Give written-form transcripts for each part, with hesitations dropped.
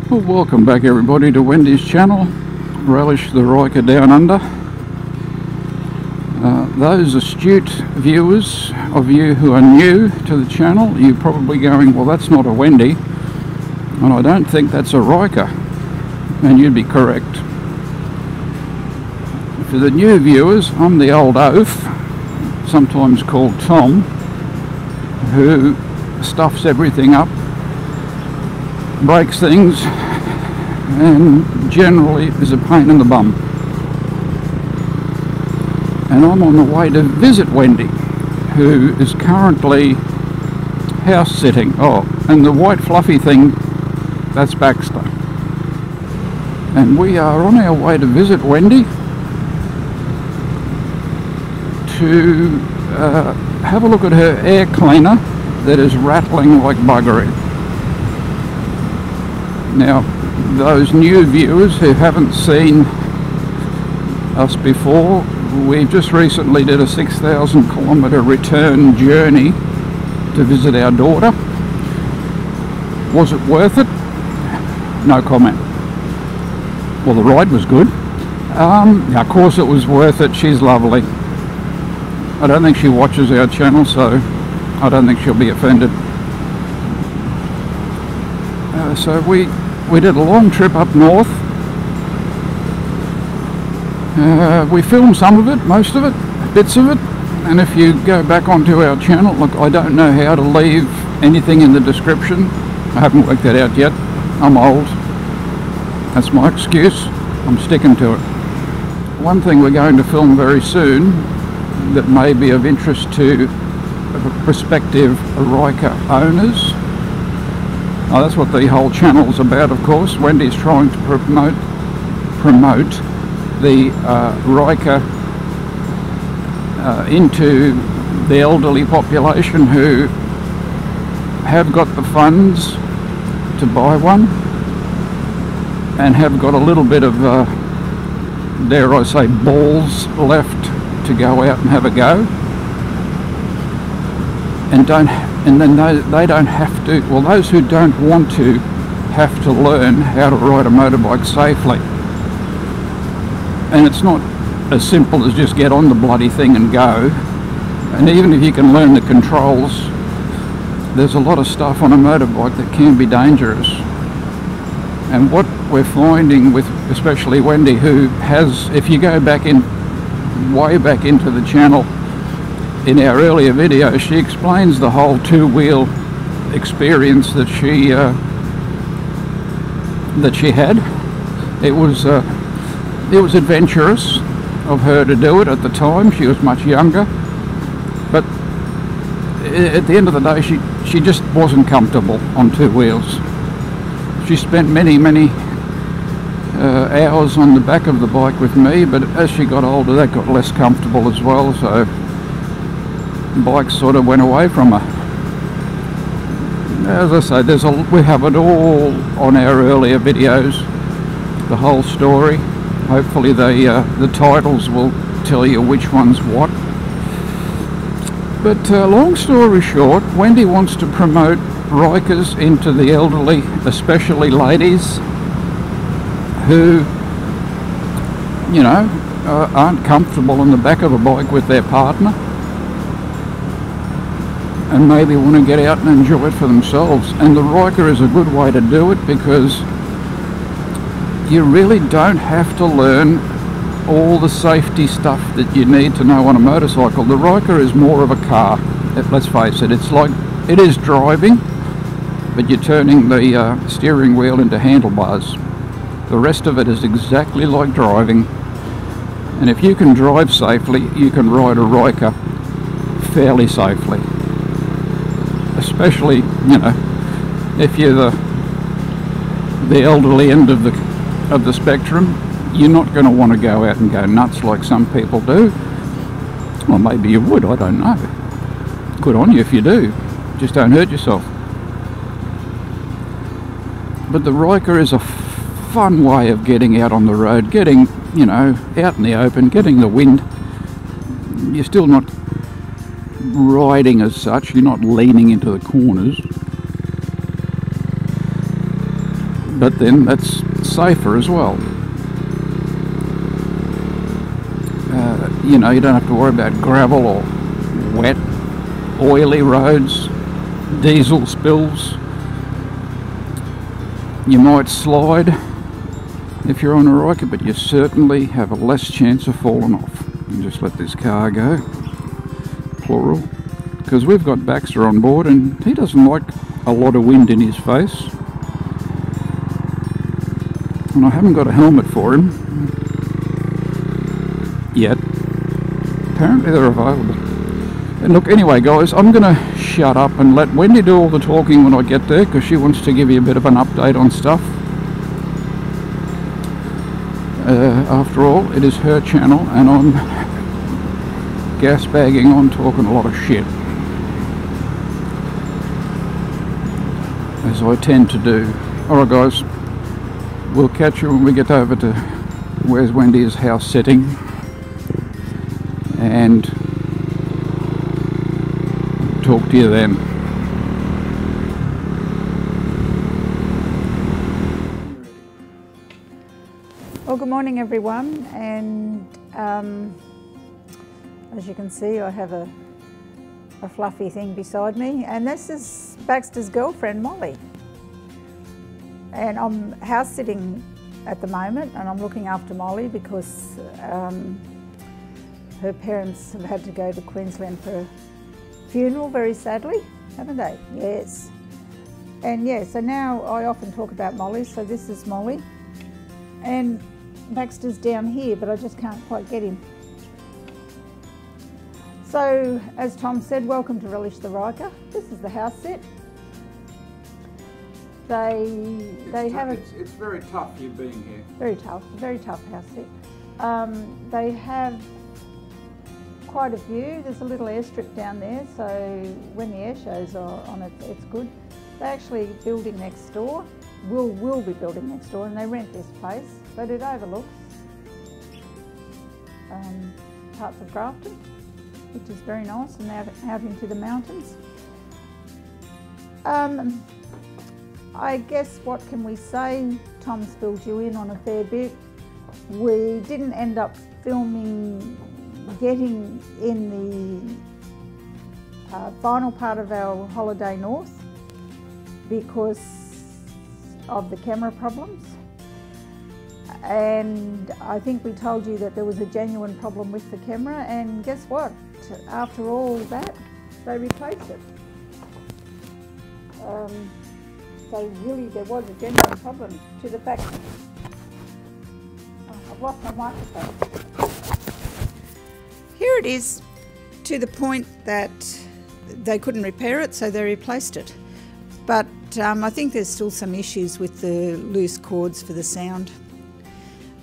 Well, welcome back everybody to Wendy's channel. Relish the Ryker Down Under. Those astute viewers of you who are new to the channel, you're probably going, well, that's not a Wendy, and I don't think that's a Ryker, and you'd be correct. For the new viewers, I'm the old oaf, sometimes called Tom, who stuffs everything up, breaks things, and generally is a pain in the bum. And I'm on the way to visit Wendy, who is currently house sitting. Oh, and the white fluffy thing, that's Baxter. And we are on our way to visit Wendy to have a look at her air cleaner that is rattling like buggery. Now, those new viewers who haven't seen us before, we just recently did a 6,000 kilometre return journey to visit our daughter. Was it worth it? No comment. Well, the ride was good. Of course it was worth it. She's lovely. I don't think she watches our channel, so I don't think she'll be offended. So we did a long trip up north. We filmed some of it, most of it, bits of it, and if you go back onto our channel, look, I don't know how to leave anything in the description. I haven't worked that out yet. I'm old. That's my excuse. I'm sticking to it. One thing we're going to film very soon that may be of interest to prospective Ryker owners. Oh, that's what the whole channel's about, of course. Wendy's trying to promote the Ryker into the elderly population who have got the funds to buy one and have got a little bit of, dare I say, balls left to go out and have a go, and then they don't have to, well, those who don't want to have to learn how to ride a motorbike safely. And it's not as simple as just get on the bloody thing and go. And even if you can learn the controls, there's a lot of stuff on a motorbike that can be dangerous. And what we're finding with especially Wendy, who has, if you go back in, way back into the channel, in our earlier video, she explains the whole two-wheel experience that she had. It was adventurous of her to do it at the time. She was much younger, but at the end of the day, she just wasn't comfortable on two wheels. She spent many hours on the back of the bike with me, but as she got older, that got less comfortable as well, so bikes sort of went away from her. As I say, we have it all on our earlier videos, the whole story. Hopefully the titles will tell you which one's what. But long story short, Wendy wants to promote Rykers into the elderly, especially ladies who, you know, aren't comfortable on the back of a bike with their partner and maybe want to get out and enjoy it for themselves. And the Ryker is a good way to do it because you really don't have to learn all the safety stuff that you need to know on a motorcycle. The Ryker is more of a car. Let's face it, it's like, it is driving, but you're turning the steering wheel into handlebars. The rest of it is exactly like driving. And if you can drive safely, you can ride a Ryker fairly safely. Especially, you know, if you're the elderly end of the spectrum, you're not going to want to go out and go nuts like some people do. Well, maybe you would, I don't know. Good on you if you do. Just don't hurt yourself. But the Ryker is a fun way of getting out on the road, getting, you know, out in the open, getting the wind. You're still not riding as such, you're not leaning into the corners, but then that's safer as well. You know, you don't have to worry about gravel or wet, oily roads, diesel spills. You might slide if you're on a Ryker, but you certainly have a less chance of falling off. And just let this car go, plural, because we've got Baxter on board and he doesn't like a lot of wind in his face. And I haven't got a helmet for him yet. Apparently they're available. And look, anyway guys, I'm going to shut up and let Wendy do all the talking when I get there, because she wants to give you a bit of an update on stuff. After all, it is her channel and I'm gas bagging on, talking a lot of shit, as I tend to do. Alright guys, we'll catch you when we get over to where's Wendy's house sitting, and talk to you then. Well, good morning everyone, and as you can see I have a fluffy thing beside me, and this is Baxter's girlfriend Molly, and I'm house sitting at the moment and I'm looking after Molly because her parents have had to go to Queensland for a funeral, very sadly, haven't they? Yes. And yeah, so now I often talk about Molly, so this is Molly. And Baxter's down here, but I just can't quite get him. So, as Tom said, welcome to Relish the Ryker. This is the house set. They have a... It's very tough you being here. Very tough house set. They have quite a view. There's a little airstrip down there, so when the air shows are on it, it's good. They're actually building next door. Will be building next door, and they rent this place, but it overlooks parts of Grafton, which is very nice, and out into the mountains. I guess what can we say? Tom's filled you in on a fair bit. We didn't end up filming, getting in the final part of our holiday north because of the camera problems, and I think we told you that there was a genuine problem with the camera, and guess what? After all that, they replaced it. So really there was a genuine problem, to the fact I've lost my microphone. Here it is, to the point that they couldn't repair it, so they replaced it. But I think there's still some issues with the loose cords for the sound.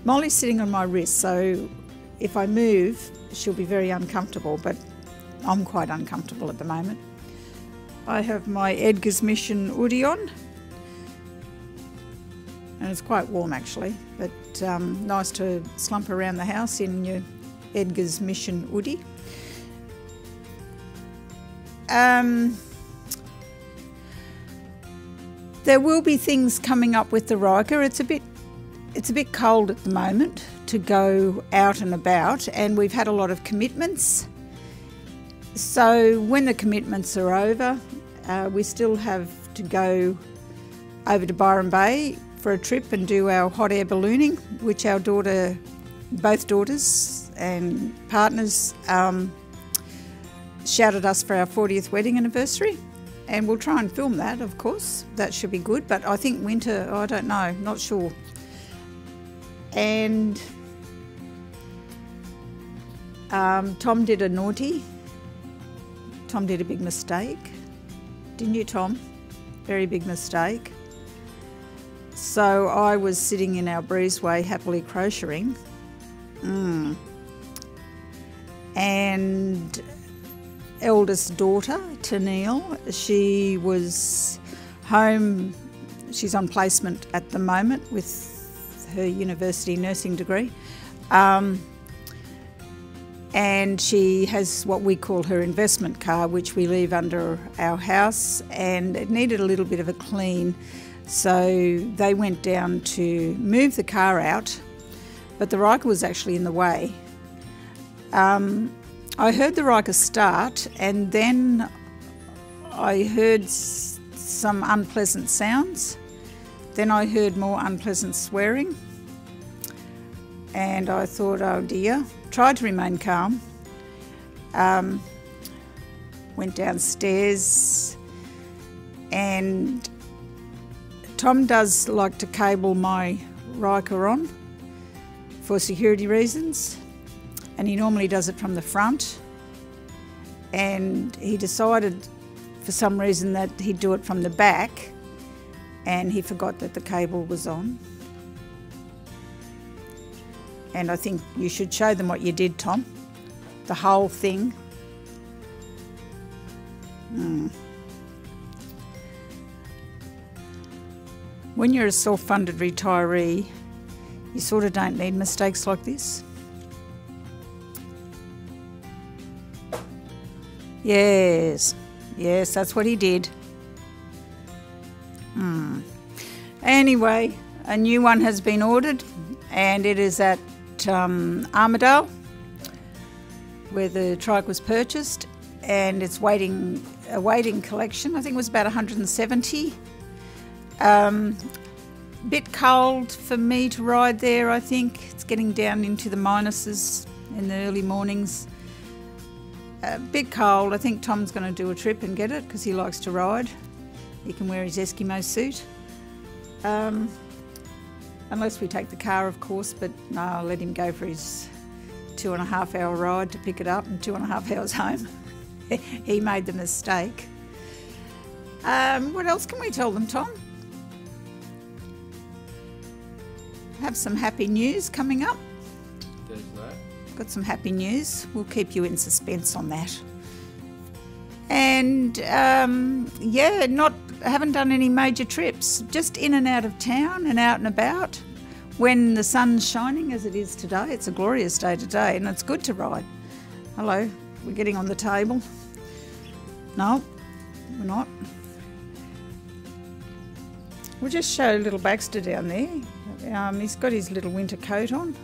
Molly's sitting on my wrist, so if I move, she'll be very uncomfortable, but I'm quite uncomfortable at the moment. I have my Edgar's Mission hoodie on, and it's quite warm actually, but nice to slump around the house in your Edgar's Mission hoodie. There will be things coming up with the Ryker. It's a bit cold at the moment to go out and about, and we've had a lot of commitments. So when the commitments are over, we still have to go over to Byron Bay for a trip and do our hot air ballooning, which both daughters and partners shouted us for our 40th wedding anniversary. And we'll try and film that, of course. That should be good. But I think winter, I don't know, not sure. And Tom did a naughty. Tom did a big mistake. Didn't you, Tom? Very big mistake. So I was sitting in our breezeway happily crocheting. And eldest daughter, Tennille, she was home. She's on placement at the moment with her university nursing degree. And she has what we call her investment car, which we leave under our house, and it needed a little bit of a clean. So they went down to move the car out, but the Ryker was actually in the way. I heard the Ryker start, and then I heard some unpleasant sounds. Then I heard more unpleasant swearing, and I thought, oh dear. Tried to remain calm. Went downstairs, and Tom does like to cable my Ryker on for security reasons, and he normally does it from the front, and he decided for some reason that he'd do it from the back, and he forgot that the cable was on. And I think you should show them what you did, Tom. The whole thing. When you're a self-funded retiree, you sort of don't need mistakes like this. Yes, that's what he did. Anyway, a new one has been ordered, and it is at Armadale, where the trike was purchased, and it's awaiting collection. I think it was about 170. Bit cold for me to ride there, I think. It's getting down into the minuses in the early mornings. Bit cold. I think Tom's going to do a trip and get it because he likes to ride. He can wear his Eskimo suit. Unless we take the car, of course, but no, I'll let him go for his 2.5 hour ride to pick it up and 2.5 hours home. He made the mistake. What else can we tell them, Tom? Have some happy news coming up. There's that. Got some happy news. We'll keep you in suspense on that. And haven't done any major trips. Just in and out of town and out and about. When the sun's shining, as it is today, it's a glorious day today, and it's good to ride. Hello, we're getting on the table. No, we're not. We'll just show little Baxter down there. He's got his little winter coat on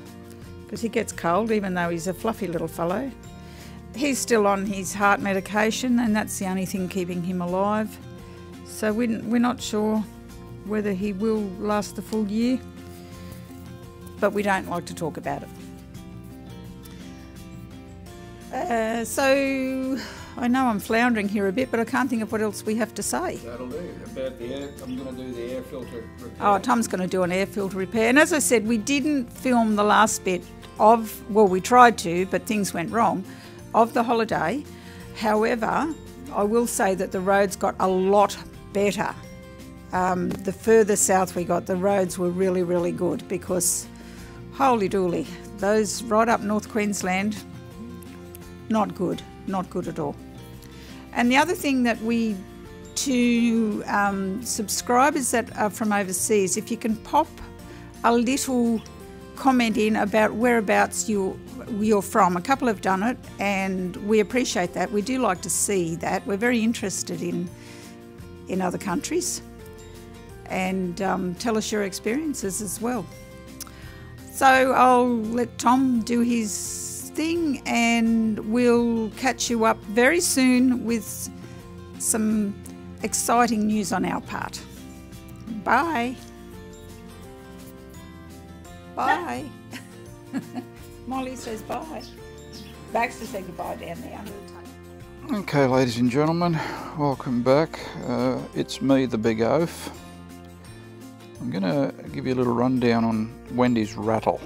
because he gets cold, even though he's a fluffy little fellow. He's still on his heart medication, and that's the only thing keeping him alive. So we're not sure whether he will last the full year, but we don't like to talk about it. So I know I'm floundering here a bit, but I can't think of what else we have to say. That'll do. About the air, I'm going to do the air filter repair. Oh, Tom's going to do an air filter repair. And as I said, we didn't film the last bit of, well, we tried to, but things went wrong, of the holiday. However, I will say that the roads got a lot better. The further south we got, the roads were really, really good because, holy dooly, those right up North Queensland, not good at all. And the other thing that to subscribers that are from overseas, if you can pop a little comment in about whereabouts you're from. A couple have done it, and we appreciate that. We do like to see that. We're very interested in other countries, and tell us your experiences as well. So I'll let Tom do his thing, and we'll catch you up very soon with some exciting news on our part. Bye. Bye. Molly says bye. Baxter said goodbye down there under the table. Okay, ladies and gentlemen, welcome back. It's me, the Big Oaf. I'm going to give you a little rundown on Wendy's Rattle.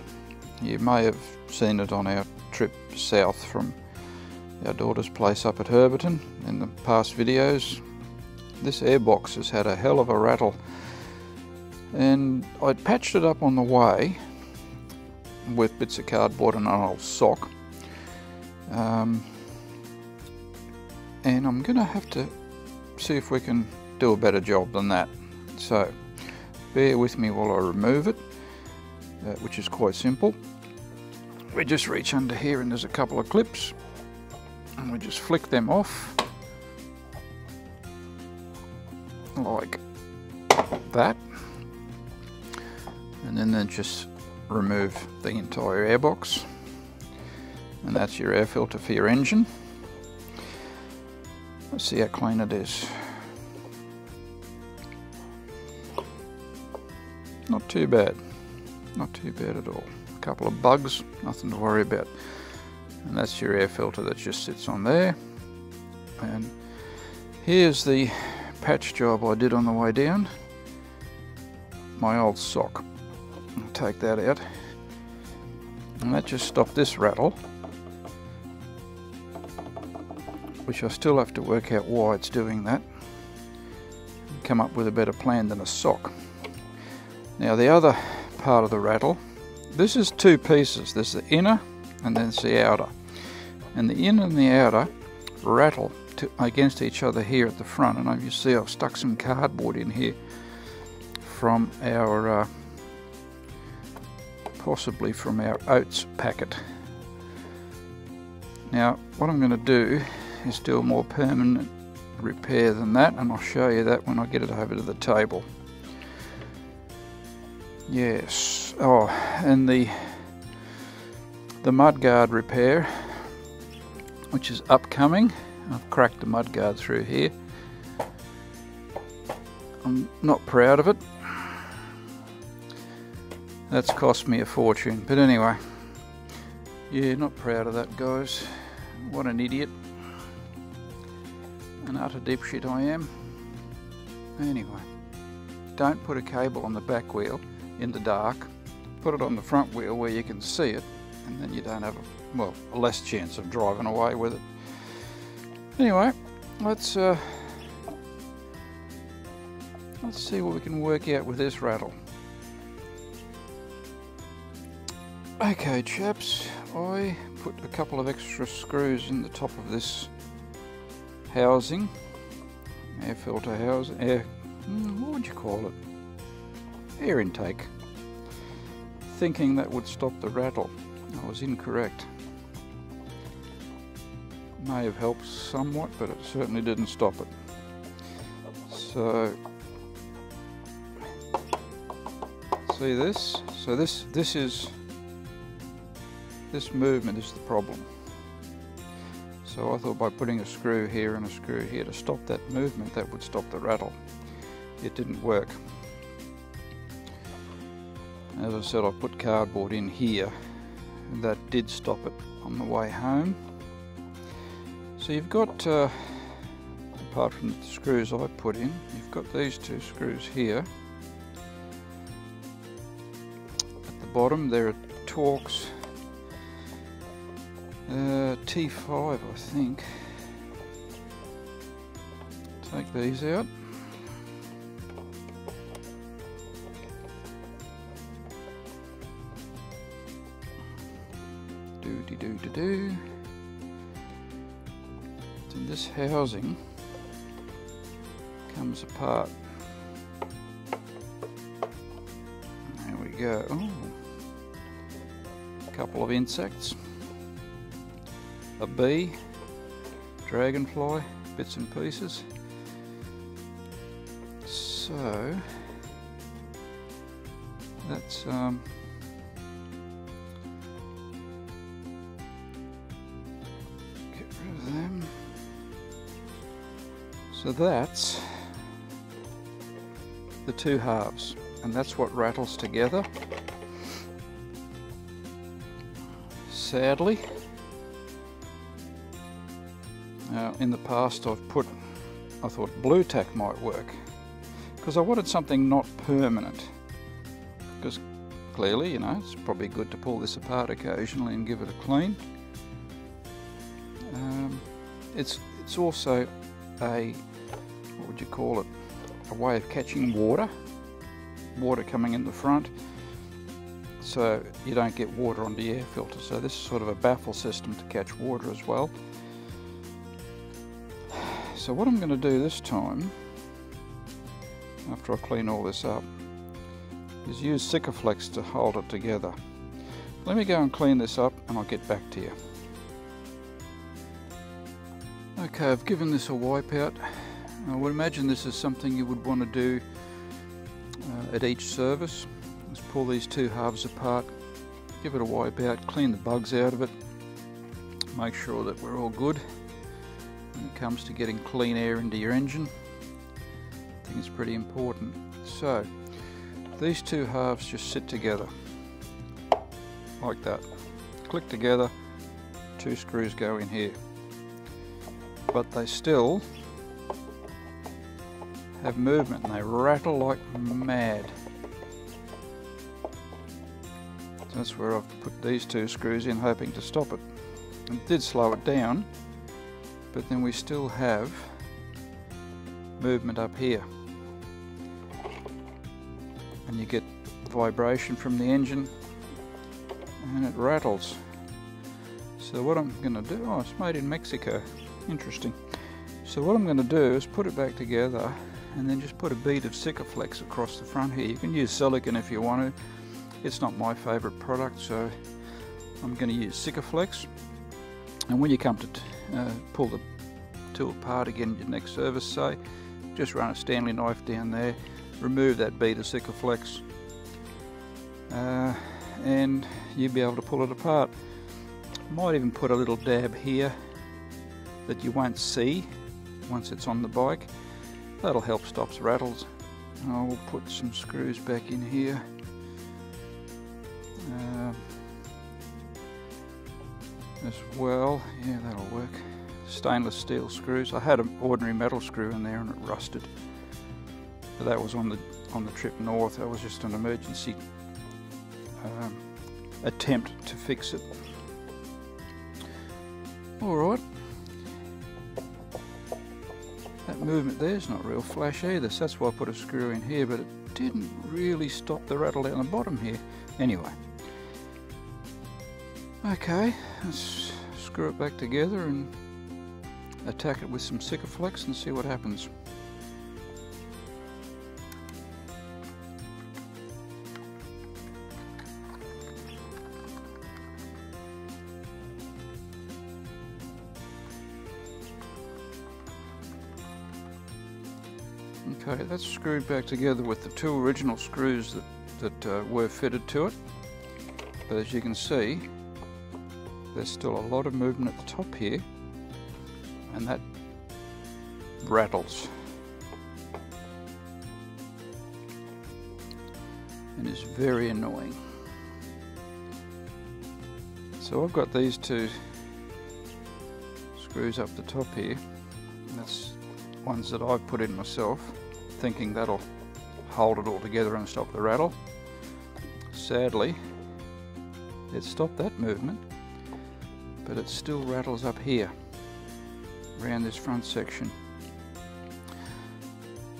You may have seen it on our trip south from our daughter's place up at Herberton in the past videos. This airbox has had a hell of a rattle, and I'd patched it up on the way with bits of cardboard and an old sock, and I'm going to have to see if we can do a better job than that. So bear with me while I remove it, which is quite simple. We just reach under here and there's a couple of clips, and we just flick them off like that, and then just remove the entire airbox, and that's your air filter for your engine. Let's see how clean it is. Not too bad, not too bad at all. A couple of bugs, nothing to worry about. And that's your air filter that just sits on there. And here's the patch job I did on the way down. My old sock. I'll take that out. And that just stopped this rattle, which I still have to work out why it's doing that. Come up with a better plan than a sock. Now the other part of the rattle, this is two pieces. There's the inner and then there's the outer. And the inner and the outer rattle against each other here at the front. And you see I've stuck some cardboard in here from our, possibly from our oats packet. Now what I'm going to do is do a more permanent repair than that, and I'll show you that when I get it over to the table. Yes, oh, and the mudguard repair, which is upcoming. I've cracked the mudguard through here. I'm not proud of it. That's cost me a fortune, but anyway, yeah, not proud of that, guys. What an idiot. An utter dipshit I am. Anyway, don't put a cable on the back wheel in the dark. Put it on the front wheel where you can see it, and then you don't have a less chance of driving away with it. Anyway, let's see what we can work out with this rattle. Okay, chaps, I put a couple of extra screws in the top of this housing, air filter housing, what would you call it? Air intake. Thinking that would stop the rattle. I was incorrect. May have helped somewhat, but it certainly didn't stop it. So, see this? So this movement is the problem. So I thought by putting a screw here and a screw here to stop that movement, that would stop the rattle. It didn't work. As I said, I put cardboard in here, and that did stop it on the way home. So you've got, apart from the screws I put in, you've got these two screws here. At the bottom there are Torx T5, I think. Take these out. Do. Then this housing comes apart. There we go. Oh, a couple of insects, a bee, dragonfly, bits and pieces. So that's so that's the two halves, and that's what rattles together. Sadly, in the past I thought blue tack might work, because I wanted something not permanent, because clearly, you know, it's probably good to pull this apart occasionally and give it a clean. It's also a, what would you call it, a way of catching water coming in the front, so you don't get water on the air filter. So this is sort of a baffle system to catch water as well. So what I'm going to do this time, after I clean all this up, is use Sikaflex to hold it together. Let me go and clean this up and I'll get back to you. Okay, I've given this a wipe out. I would imagine this is something you would want to do at each service. Let's pull these two halves apart, give it a wipe out, clean the bugs out of it, make sure that we're all good when it comes to getting clean air into your engine. I think it's pretty important. So these two halves just sit together like that, click together, two screws go in here, but they still have movement and they rattle like mad. So that's where I've put these two screws in, hoping to stop it. It did slow it down, but then we still have movement up here, and you get vibration from the engine and it rattles. So what I'm going to do, oh, it's made in Mexico, interesting. So what I'm going to do is put it back together and then just put a bead of Sikaflex across the front here. You can use silicone if you want to. It's not my favourite product, so I'm going to use Sikaflex. And when you come to pull the tool apart again, your next service, say, just run a Stanley knife down there, remove that bead of Sikaflex, and you'll be able to pull it apart. Might even put a little dab here that you won't see once it's on the bike. That'll help stop rattles. I will put some screws back in here. As well, yeah, that'll work. Stainless steel screws. I had an ordinary metal screw in there and it rusted. But that was on the trip north. That was just an emergency attempt to fix it. Alright. That movement there's not real flash either, so that's why I put a screw in here, but it didn't really stop the rattle down the bottom here. Anyway. Okay, let's screw it back together and attack it with some Sikaflex and see what happens. Okay, that's screwed back together with the two original screws that were fitted to it. But as you can see, there's still a lot of movement at the top here, and that rattles and is very annoying. So I've got these two screws up the top here, and that's ones that I've put in myself, thinking that'll hold it all together and stop the rattle. Sadly, it stopped that movement, but it still rattles up here around this front section.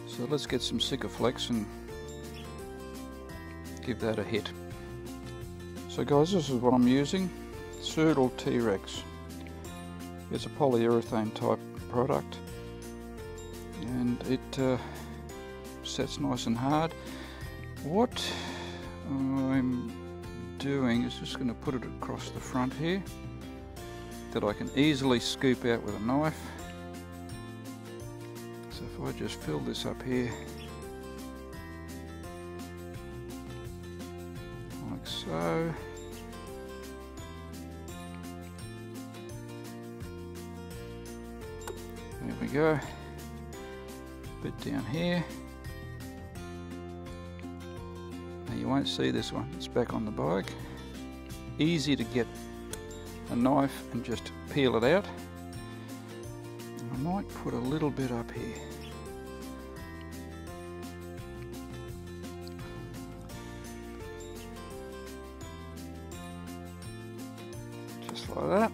So let's get some Sikaflex and give that a hit. So guys, this is what I'm using. Surtle T-Rex. It's a polyurethane type product, and it sets nice and hard. What I'm doing is just going to put it across the front here that I can easily scoop out with a knife. So if I just fill this up here like so, there we go, bit down here. Now you won't see this one, it's back on the bike. Easy to get a knife and just peel it out. And I might put a little bit up here. Just like that.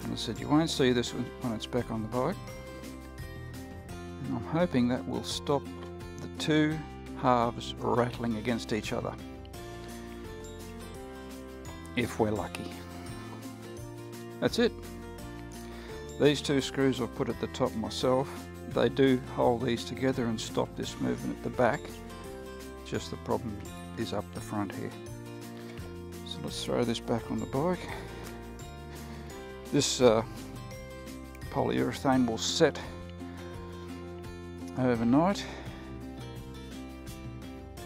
And I said you won't see this when it's back on the bike. And I'm hoping that will stop the two halves rattling against each other, if we're lucky. That's it. These two screws I've put at the top myself. They do hold these together and stop this movement at the back. Just the problem is up the front here. So let's throw this back on the bike. This polyurethane will set overnight,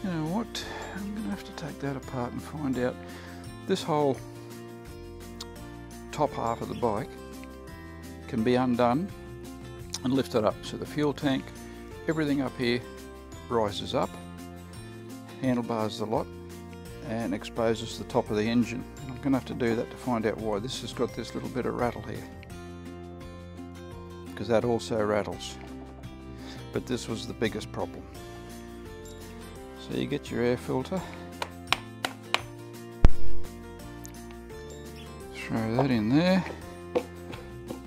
You know what? I'm going to have to take that apart and find out. This whole top half of the bike can be undone and lifted up. So the fuel tank, everything up here rises up, handlebars the lot, and exposes the top of the engine. I'm going to have to do that to find out why this has got this little bit of rattle here, because that also rattles. But this was the biggest problem. So you get your air filter, throw that in there,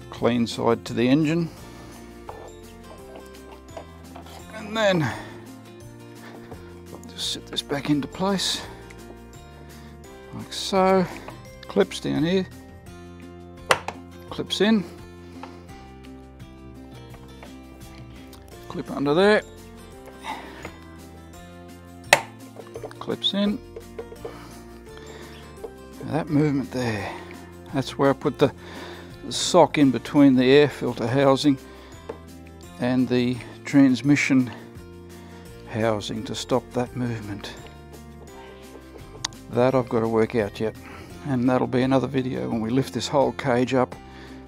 clean side to the engine, and then just sit this back into place like so. Clips down here, clips in, clip under there, clips in. Now that movement there, that's where I put the sock in between the air filter housing and the transmission housing to stop that movement. That I've got to work out yet, and that'll be another video when we lift this whole cage up,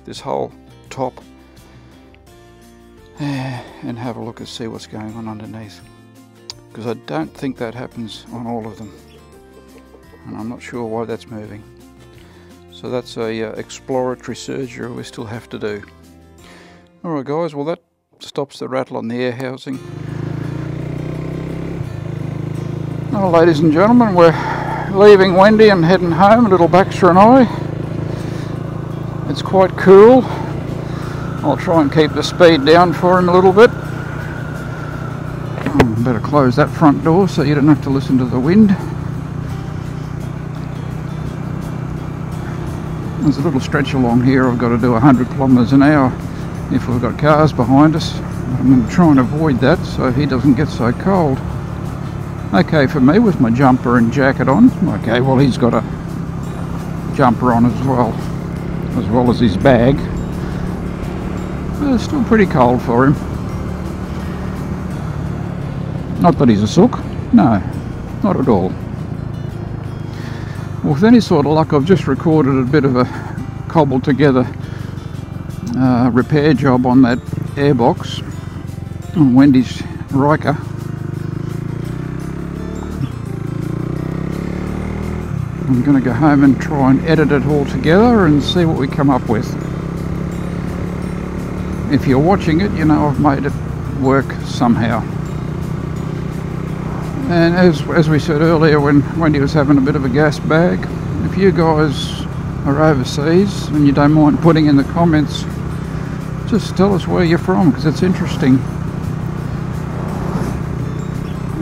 this whole top, and have a look and see what's going on underneath, because I don't think that happens on all of them, and I'm not sure why that's moving. So that's a exploratory surgery we still have to do. Alright guys, well that stops the rattle on the air housing. Well, ladies and gentlemen, we're leaving Wendy and heading home, little Baxter and I. It's quite cool. I'll try and keep the speed down for him a little bit. Oh, better close that front door so you don't have to listen to the wind. There's a little stretch along here I've got to do 100 kilometres an hour if we've got cars behind us. I'm going to try and avoid that so he doesn't get so cold. Okay for me with my jumper and jacket on. Okay, well he's got a jumper on as well as his bag. But it's still pretty cold for him. Not that he's a sook, no, not at all. Well, with any sort of luck, I've just recorded a bit of a cobbled together repair job on that airbox on Wendy's Ryker. I'm going to go home and try and edit it all together and see what we come up with. If you're watching it, you know I've made it work somehow. And as we said earlier, when Wendy was having a bit of a gas bag, if you guys are overseas and you don't mind putting in the comments, just tell us where you're from, because it's interesting.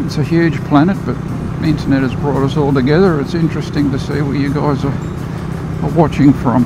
It's a huge planet, but the internet has brought us all together. It's interesting to see where you guys are watching from.